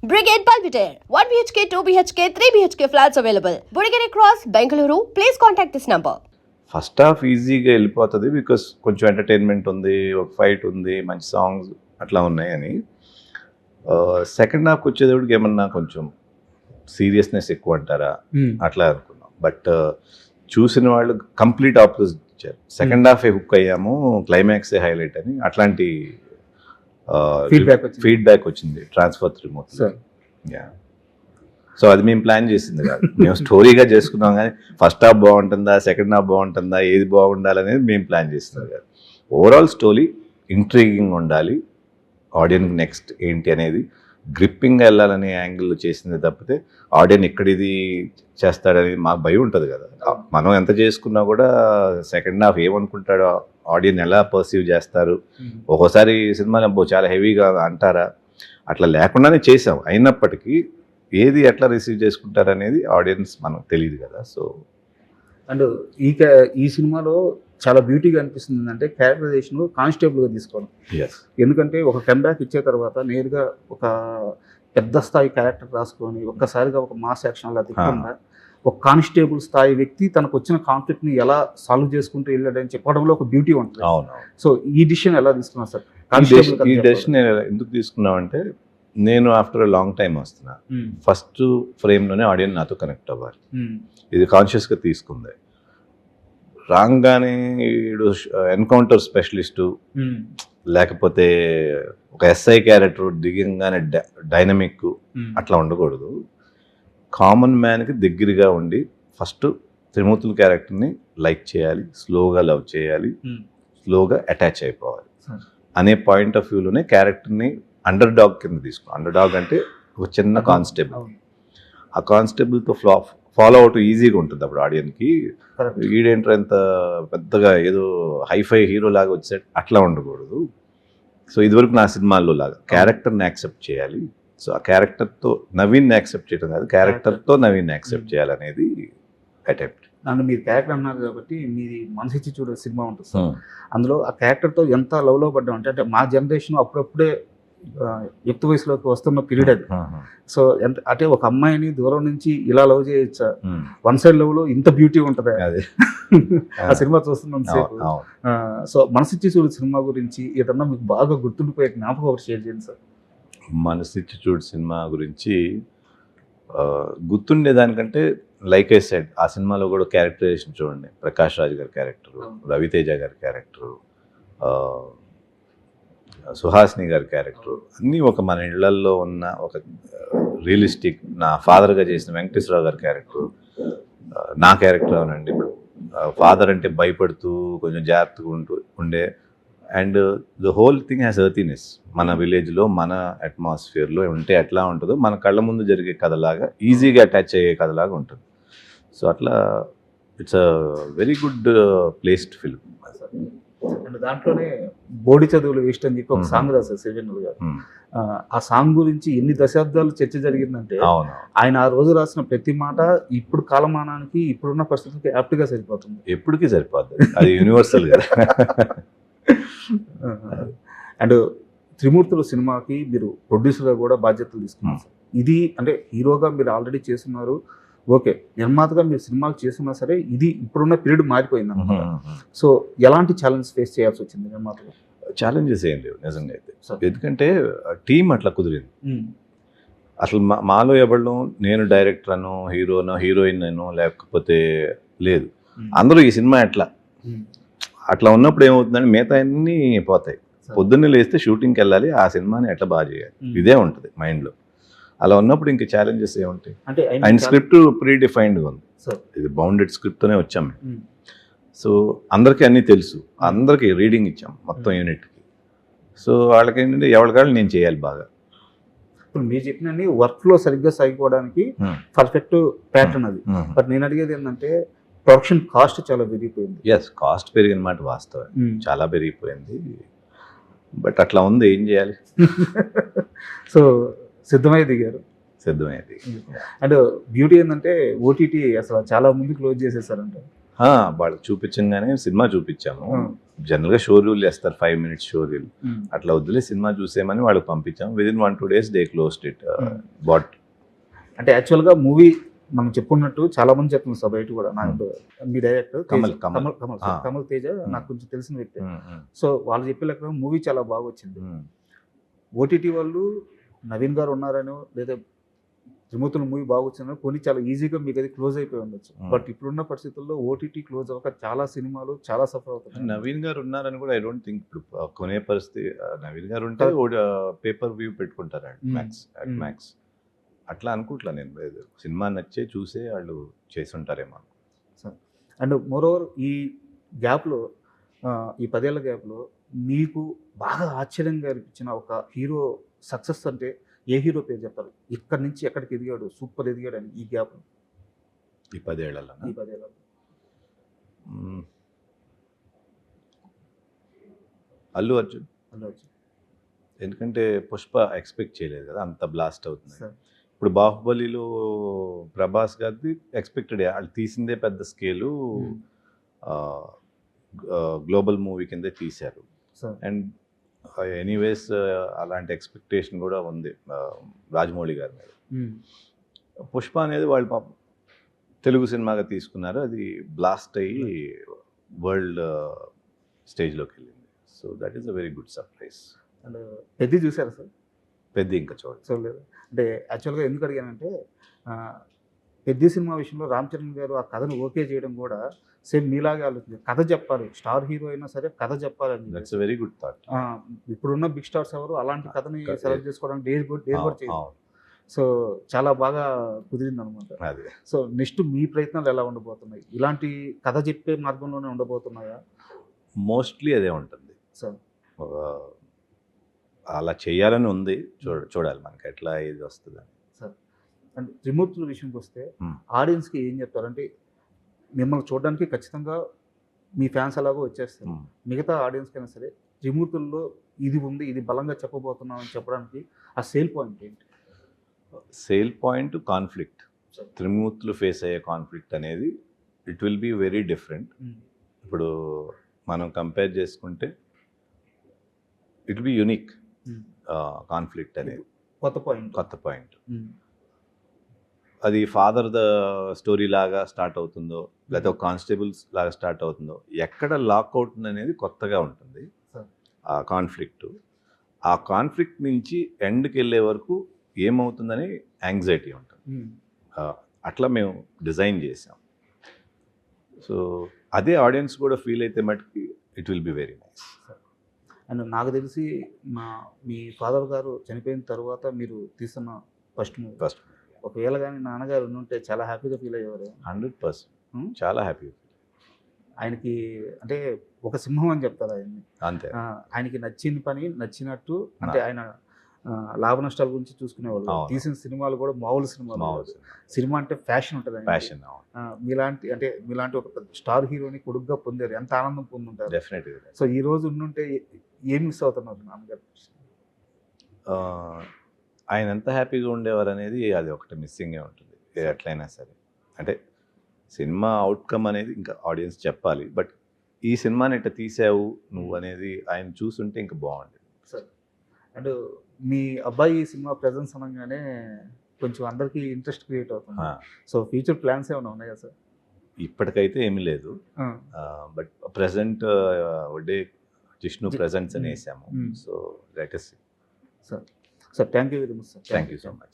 Brigade Palpitaire, 1 BHK, 2 BHK, 3 BHK flats available. Burigere Cross, Bengaluru. Please contact this number. First half ఈజీగా వెళ్ళిపోతుంది because కొంచెం entertainment ఉంది, ఒక fight ఉంది, మంచి సాంగ్స్ అట్లా ఉన్నాయని. సెకండ్ హాఫ్కి వచ్చేటప్పటికి ఏమన్నా కొంచెం సీరియస్నెస్ ఎక్కువ అంటారా అట్లా అనుకున్నాం. బట్ చూసిన వాళ్ళు కంప్లీట్ ఆపోజిట్ ఇచ్చారు. సెకండ్ హాఫే హుక్ అయ్యాము, క్లైమాక్సే హైలైట్ అని అట్లాంటి ఫీడ్బ్యాక్ వచ్చింది ట్రాన్స్ఫర్ త్రిమూర్తి. సో అది మేము ప్లాన్ చేసింది కాదు, మేము స్టోరీగా చేసుకున్నాం. కానీ ఫస్ట్ హాఫ్ బాగుంటుందా, సెకండ్ హాఫ్ బాగుంటుందా, ఏది బాగుండాలనేది మేము ప్లాన్ చేస్తుంది కాదు. ఓవరాల్ స్టోరీ ఇంట్రీగింగ్ ఉండాలి, ఆడియన్కి నెక్స్ట్ ఏంటి అనేది గ్రిప్పింగ్గా వెళ్ళాలనే యాంగిల్లో చేసింది తప్పితే ఆడియన్ ఎక్కడిది చేస్తాడనేది మాకు భయం ఉంటుంది కదా. మనం ఎంత చేసుకున్నా కూడా సెకండ్ హాఫ్ ఏమనుకుంటాడో, ఆడియన్ ఎలా పర్సీవ్ చేస్తారు, ఒక్కోసారి సినిమాలు చాలా హెవీగా అంటారా, అట్లా లేకుండానే చేసాం. అయినప్పటికీ ఏది ఎట్లా రిసీవ్ చేసుకుంటారు అనేది ఆడియన్స్ మనకు తెలియదు కదా. సో అండ్ ఈ సినిమాలో చాలా బ్యూటీగా అనిపిస్తుంది అంటే క్యారెక్టరైజేషన్ కానిస్టేబుల్గా తీసుకోవడం. ఎందుకంటే ఒక కంబ్యాక్ ఇచ్చే తర్వాత నేరుగా ఒక పెద్ద స్థాయి క్యారెక్టర్ రాసుకొని ఒక్కసారిగా ఒక మాస్ యాక్షన్ అలా తిప్పకుండా ఒక కానిస్టేబుల్ స్థాయి వ్యక్తి తనకు వచ్చిన కాన్ఫ్లిక్ట్ని ఎలా సాల్వ్ చేసుకుంటూ వెళ్ళాడని చెప్పడంలో ఒక బ్యూటీ ఉంటుంది. అవును. సో ఈ డిసిషన్ ఎలా తీసుకున్నారు సార్? ఈ డెసిషన్ ఎందుకు తీసుకున్నామంటే, నేను ఆఫ్టర్ లాంగ్ టైం వస్తున్నా, ఫస్ట్ ఫ్రేమ్లోనే ఆడియన్ నాతో కనెక్ట్ అవ్వాలి. ఇది కాన్షియస్గా తీసుకుంది. రాగానే వీడు ఎన్కౌంటర్ స్పెషలిస్టు లేకపోతే ఒక ఎస్ఐ క్యారెక్టర్ దిగంగానే డైనమిక్ అట్లా ఉండకూడదు. కామన్ మ్యాన్కి దగ్గరగా ఉండి ఫస్ట్ త్రిమూర్తుల క్యారెక్టర్ని లైక్ చేయాలి, స్లోగా లవ్ చేయాలి, స్లోగా అటాచ్ అయిపోవాలి అనే పాయింట్ ఆఫ్ వ్యూలోనే క్యారెక్టర్ని అండర్ డాగ్ కింద తీసుకున్నాం. అండర్ డాగ్ అంటే ఒక చిన్న కానిస్టేబుల్. ఆ కానిస్టేబుల్తో ఫాలో అవుట్ ఈజీగా ఉంటుంది అప్పుడు ఆడియన్కి. వీడేంటర్ ఎంత పెద్దగా ఏదో హైఫై హీరో లాగా వచ్చాడు అట్లా ఉండకూడదు. సో ఇదివరకు నా సినిమాల్లో లాగా క్యారెక్టర్ని యాక్సెప్ట్ చేయాలి. సో ఆ క్యారెక్టర్తో నవీన్ని యాక్సెప్ట్ చేయడం కాదు, క్యారెక్టర్తో నవీన్ని యాక్సెప్ట్ చేయాలనేది అటెంప్ట్. నన్ను మీరు క్యారెక్టర్ అన్నారు కాబట్టి మీది మనసిచ్చి చూడే సినిమా ఉంటుంది సార్. అందులో ఆ క్యారెక్టర్తో ఎంత లవ్లో పడ్డాం అంటే మా జనరేషన్ అప్పుడప్పుడే యుక్త వయసులోకి వస్తున్న పీరియడ్ అది. సో ఎంత అంటే ఒక అమ్మాయిని దూరం నుంచి ఇలా లవ్ చేయొచ్చా, వన్ సైడ్ లవ్ లో ఇంత బ్యూటీ ఉంటుంది ఆ సినిమా చూస్తున్నాం సేపు. సో మనసిచ్చి చూడు సినిమా గురించి ఏదన్నా మీకు బాగా గుర్తుండిపోయే జ్ఞాపకం ఒకటి షేర్ చేయండి సార్. మనసిచ్చి చూడు సినిమా గురించి గుర్తుండేదానికంటే లైక్ ఐ సెడ్, ఆ సినిమాలో కూడా క్యారెక్టరైజేషన్ చూడండి. ప్రకాష్ రాజ్ గారి క్యారెక్టరు, రవితేజ గారి క్యారెక్టరు, సుహాసిని గారి క్యారెక్టర్ అన్నీ ఒక మన ఇళ్లల్లో ఉన్న ఒక రియలిస్టిక్. నా ఫాదర్గా చేసిన వెంకటేశ్వరరావు గారి క్యారెక్టర్, నా క్యారెక్టర్ అవునండి. ఇప్పుడు ఫాదర్ అంటే భయపడుతూ కొంచెం జాగ్రత్తగా ఉండే, and the whole thing has earthiness. మన విలేజ్లో మన అట్మాస్ఫియర్లో ఉంటే ఎట్లా ఉంటుందో మన కళ్ళ ముందు జరిగే కథలాగా ఈజీగా అటాచ్ అయ్యే కథలాగా ఉంటుంది. సో అట్లా it's a very good placed film. And దాంట్లోనే బోడి చదువులు వేస్ట్ అని చెప్పి ఒక సాంగ్ రాశారు శ్రీజనులు గారు. ఆ సాంగ్ గురించి ఎన్ని దశాబ్దాలు చర్చ జరిగిందంటే ఆయన ఆ రోజు రాసిన ప్రతి మాట ఇప్పుడు కాలమానానికి ఇప్పుడున్న పరిస్థితులకి యాప్ట్గా సరిపోతుంది. ఎప్పటికీ సరిపోతుంది, అది యూనివర్సల్ కదా. అండ్ త్రిమూర్తుల సినిమాకి మీరు ప్రొడ్యూసర్గా కూడా బాధ్యతలు తీసుకున్నారు. ఇది అంటే హీరోగా మీరు ఆల్రెడీ చేస్తున్నారు, ఓకే. నిర్మాతగా మీరు సినిమాలు చేస్తున్నా సరే ఇది ఇప్పుడున్న పీరియడ్ మారిపోయింది అన్నమాట. సో ఎలాంటి ఛాలెంజ్ ఫేస్ చేయాల్సి వచ్చింది నిర్మాతగా? ఛాలెంజెస్ ఏం లేవు నిజంగా అయితే. ఎందుకంటే టీం అట్లా కుదిరింది. అసలు మాలో ఎవరు నేను డైరెక్టర్ అను, హీరోనో, హీరోయిన్ అను, లేకపోతే లేదు, అందరూ ఈ సినిమా అట్లా ఉన్నప్పుడు ఏమవుతుందంటే మిగతా అన్నీ పోతాయి. పొద్దున్నే లేస్తే షూటింగ్కి వెళ్ళాలి, ఆ సినిమాని ఎట్లా బాగా చేయాలి, ఇదే ఉంటుంది మైండ్లో. అలా ఉన్నప్పుడు ఇంక ఛాలెంజెస్ ఏముంటాయి? అంటే ఆయన స్క్రిప్ట్ ప్రీ డిఫైన్డ్గా ఉంది, ఇది బౌండెడ్ స్క్రిప్ట్తోనే వచ్చాం. సో అందరికీ అన్నీ తెలుసు, అందరికీ రీడింగ్ ఇచ్చాం మొత్తం యూనిట్కి. సో వాళ్ళకి ఏంటంటే ఎవరికాళ్ళు నేను చేయాలి బాగా. ఇప్పుడు మీరు చెప్పినన్ని వర్క్లో సరిగ్గా సాగిపోవడానికి పర్ఫెక్ట్ ప్యాటర్న్ అది. బట్ నేను అడిగేది ఏంటంటే ప్రొడక్షన్ కాస్ట్ చాలా పెరిగిపోయింది. ఎస్, కాస్ట్ పెరిగిన మాట వాస్తవం, చాలా పెరిగిపోయింది. బట్ అట్లా ఉంది, ఏం చేయాలి. సో సిద్ధమయ్య దిగారు. సిద్ధమయ్యేది. అండ్ బ్యూటీ ఏంటంటే ఓటీటీ అసలు చాలా ముందు క్లోజ్ చేసేసారంట. వాళ్ళకి చూపించగానే సినిమా చూపించాము. జనరల్గా షో రూల్ చేస్తారు, 5 minutes షో రూల్. అట్లా వద్దులే సినిమా చూసేమని వాళ్ళకి పంపించాము. Within 1-2 days they closed it. But అంటే యాక్చువల్గా మూవీ మనం చెప్పుకున్నట్టు చాలా మంది చెప్తున్నారు సార్ బయట కూడా. నాకు మీ డైరెక్టర్ కమల్ తేజ నాకు కొంచెం తెలిసిన వ్యక్తి. సో వాళ్ళు చెప్పే లెక్క మూవీ చాలా బాగా వచ్చింది. ఓటీటీ వాళ్ళు నవీన్ గారు ఉన్నారనో లేదా త్రిమూర్తుల మూవీ బాగా వచ్చిందో కొన్ని చాలా ఈజీగా మీకు అది క్లోజ్ అయిపోయి ఉండొచ్చు. బట్ ఇప్పుడున్న పరిస్థితుల్లో ఓటీటీ క్లోజ్ అవ్వక చాలా సినిమాలు చాలా సఫర్ అవుతున్నాయి. నవీన్ గారు ఉన్నారని కూడా ఐ డోంట్ థింక్ ఇప్పుడు కొనే పరిస్థితి. నవీన్ గారు ఉంటే పేపర్ వ్యూ పెట్టుకుంటారండి మ్యాక్స్. అట్లా అనుకుంటా నేను. సినిమా నచ్చే చూసే వాళ్ళు చేసి ఉంటారేమో. అండ్ మోరోవర్ ఈ గ్యాప్లో ఈ 10 ఏళ్ల గ్యాప్లో మీకు బాగా ఆశ్చర్యంగా అనిపించిన ఒక హీరో సక్సెస్ అంటే ఏ హీరో పేరు చెప్తారు? ఇక్కడి నుంచి ఎక్కడికి ఎదిగాడు, సూపర్ ఎదిగాడు అని ఈ గ్యాప్ ఈ 10 ఏళ్లలో? అల్లు అర్జున్. ఎందుకంటే పుష్ప ఎక్స్పెక్ట్ చేయలేదు కదా అంత బ్లాస్ట్ అవుతుంది. ఇప్పుడు బాహుబలిలో ప్రభాస్ గారిది ఎక్స్పెక్టెడ్, వాళ్ళు తీసిందే పెద్ద స్కేలు, గ్లోబల్ మూవీ కిందే తీశారు. అండ్ ఎనీవేస్ అలాంటి ఎక్స్పెక్టేషన్ కూడా ఉంది రాజమౌళి గారి మీద. పుష్ప అనేది వాళ్ళు పాపం తెలుగు సినిమాగా తీసుకున్నారు, అది బ్లాస్ట్ అయ్యి వరల్డ్ స్టేజ్లోకి వెళ్ళింది. So that is a very good surprise. And పెద్ద చూసారా సార్? పెద్ద ఇంకా చూడలేదు. అంటే యాక్చువల్గా ఎందుకు అడిగానంటే పెద్ద సినిమా విషయంలో రామ్ చరణ్ గారు ఆ కథను ఓకే చేయడం కూడా సేమ్ మీలాగే ఆలోచించారు. కథ చెప్పాలి, స్టార్ హీరో అయినా సరే కథ చెప్పాలని. That's very good thought. ఇప్పుడున్న బిగ్ స్టార్స్ ఎవరు అలాంటి కథని సెలెక్ట్ చేసుకోవడానికి డేర్ కూడా చేయరు. సో చాలా బాగా కుదిరింది అనమాట. సో నెక్స్ట్ మీ ప్రయత్నాలు ఎలా ఉండబోతున్నాయి? ఇలాంటి కథ చెప్పే మార్గంలోనే ఉండబోతున్నాయా? మోస్ట్లీ అదే ఉంటుంది సార్. అలా చేయాలని ఉంది, చూడాలి మనకి ఎట్లా ఇది వస్తుందని. సార్ అండ్ త్రిమూర్తుల విషయంకి వస్తే ఆడియన్స్కి ఏం చెప్తారంటే మిమ్మల్ని చూడడానికి ఖచ్చితంగా మీ ఫ్యాన్స్ అలాగో వచ్చేస్తారు. మిగతా ఆడియన్స్కి అయినా సరే త్రిమూర్తుల్లో ఇది ఉంది, ఇది బలంగా చెప్పబోతున్నాం అని చెప్పడానికి ఆ సేల్ పాయింట్ ఏంటి? Sale point conflict. త్రిమూర్తులు ఫేస్ అయ్యే కాన్ఫ్లిక్ట్ అనేది it will be very different. ఇప్పుడు మనం కంపేర్ చేసుకుంటే it will be unique conflict అనేది. కొత్త పాయింట్. అది ఫాదర్ ద స్టోరీ లాగా స్టార్ట్ అవుతుందో లేకపోతే ఒక కానిస్టేబుల్స్ లాగా స్టార్ట్ అవుతుందో, ఎక్కడ లాక్ అవుతుంది అనేది కొత్తగా ఉంటుంది ఆ కాన్ఫ్లిక్ట్. ఆ కాన్ఫ్లిక్ట్ నుంచి ఎండ్కి వెళ్ళే వరకు ఏమవుతుందని యాంగ్జైటీ ఉంటుంది. అట్లా మేము డిజైన్ చేసాం. సో అదే ఆడియన్స్ కూడా ఫీల్ అయితే మటుకి it will be very nice. And నాకు తెలిసి మీ ఫాదర్ గారు చనిపోయిన తర్వాత మీరు తీస్తున్న ఫస్ట్ మూవీ. ఒకవేళ కానీ నాన్నగారు ఉంటే చాలా హ్యాపీగా ఫీల్ అయ్యేవారు. 100% చాలా హ్యాపీగా. ఆయనకి అంటే ఒక సింహం అని చెప్తారు ఆయన్ని. అంతే. ఆయనకి నచ్చిన పని నచ్చినట్టు, అంటే ఆయన లాభ నష్టాల గురించి చూసుకునేవాళ్ళు. తీసిన సినిమాలు కూడా మామూలు సినిమాలు. సినిమా అంటే ఫ్యాషన్ ఉంటుంది. మీలాంటి ఒక స్టార్ హీరోని కొడుకుగా పొందారు, ఎంత ఆనందం పొందుంటారు. డెఫినెట్గా. సో ఈ రోజు ఉండుంటే ఏం మిస్ అవుతున్నారు నాన్నగారు? ఆయన ఎంత హ్యాపీగా ఉండేవారు అనేది అది ఒకటి మిస్సింగే ఉంటుంది ఎట్లయినా సరే. అంటే సినిమా అవుట్కమ్ అనేది ఇంకా ఆడియన్స్ చెప్పాలి, బట్ ఈ సినిమాని ఇట్లా తీసావు నువ్వు అనేది ఆయన చూసుంటే ఇంకా బాగుండేది. సార్ అండ్ మీ అబ్బాయి ఈ సినిమా ప్రెజెన్స్ అనగానే కొంచెం అందరికీ ఇంట్రెస్ట్ క్రియేట్ అవుతుంది. సో ఫ్యూచర్ ప్లాన్స్ ఏమైనా ఉన్నాయా సార్? ఇప్పటికైతే ఏమీ లేదు, but present Vadde Jishnu presents అని వేసాము. So let us see. Sir thank you very much sir. Thank you so much.